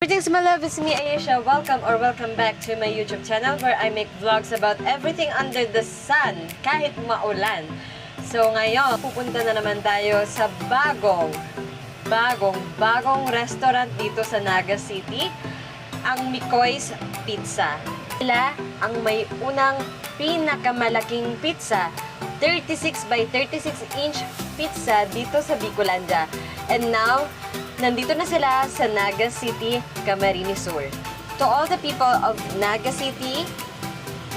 Greetings my love, it's me Ayesha. Welcome back to my YouTube channel where I make vlogs about everything under the sun, kahit maulan. So ngayon, pupunta na naman tayo sa bagong restaurant dito sa Naga City, ang Mikoy's Pizza. Sila ang may unang pinakamalaking pizza, 36 by 36 inch pizza dito sa Bicolandia. And now, nandito na sila sa Naga City, Camarines Sur. To all the people of Naga City,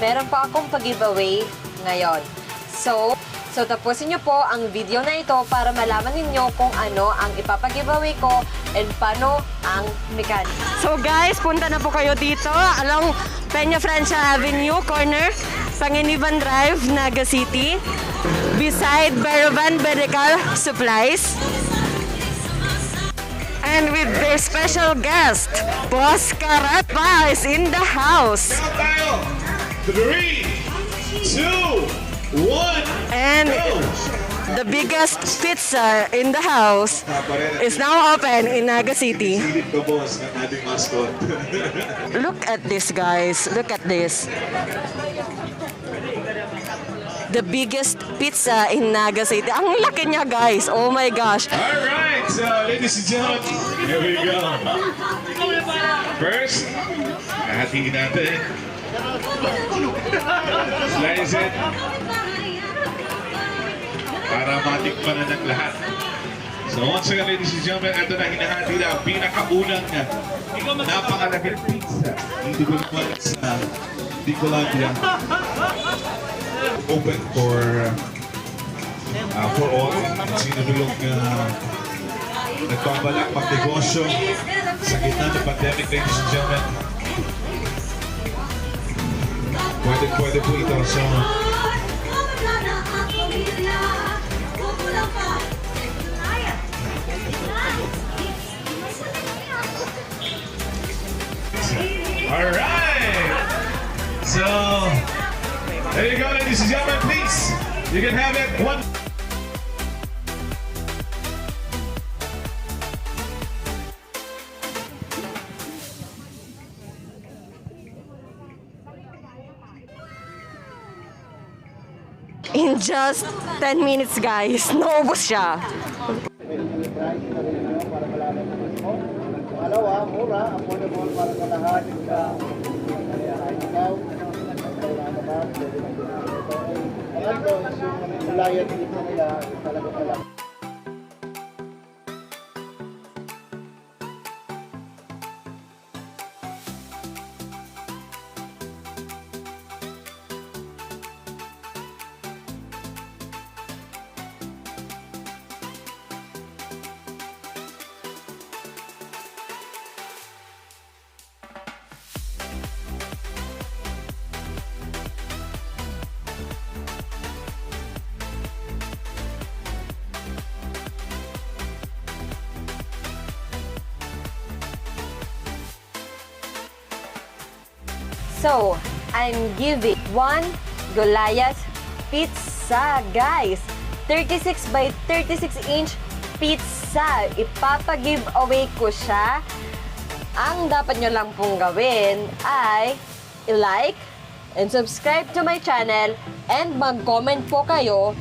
meron pa akong pag-giveaway ngayon. So tapusin nyo po ang video na ito para malaman ninyo kung ano ang ipapag-giveaway ko and paano ang mechanics. So guys, punta na po kayo dito along Peña Francia Avenue, corner, Panginiban Drive, Naga City, beside Baravan Medical Supplies. And with their special guest, Boss Karapa is in the house. 3, 2, 1, and the biggest pizza in the house is now open in Naga City. Look at this, guys. Look at this. The biggest pizza in Naga City. Ang laki niya, guys. Oh my gosh. Alright, so ladies and gentlemen, here we go. First, hatiin natin. Slice it. Para matikman na ng lahat. So once again, ladies and gentlemen, ito na hinahati na ang pinakaunang napakalaking pizza dito naman sa Bicolandia. Open for all. Sino bilog nagbabalak mag-negosyo sa gitna ng pandemic, ladies and gentlemen. Pwede po ito. So, alright! So, there you go, ladies and gentlemen, please. You can have it one. In just 10 minutes, guys, naubos siya. Pangalawa, mura, affordable para sa lahat. Pangatlo is yung gulayan dito nila, talaga pala. So, I'm giving one Goliath pizza, guys. 36 by 36 inch pizza. Ipapag-giveaway ko siya. Ang dapat nyo lang pong gawin ay i-like and subscribe to my channel and mag-comment po kayo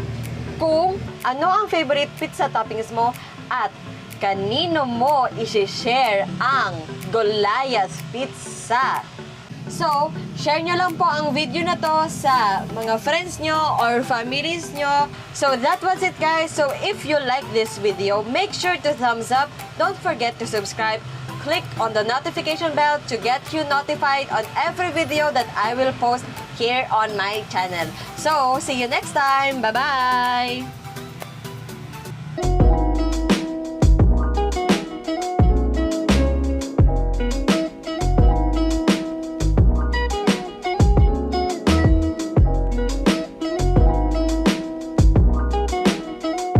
kung ano ang favorite pizza toppings mo at kanino mo i-share ang Goliath pizza. So, share nyo lang po ang video na to sa mga friends nyo or families nyo. So, that was it, guys. So, if you like this video, make sure to thumbs up. Don't forget to subscribe. Click on the notification bell to get you notified on every video that I will post here on my channel. So, see you next time. Bye-bye!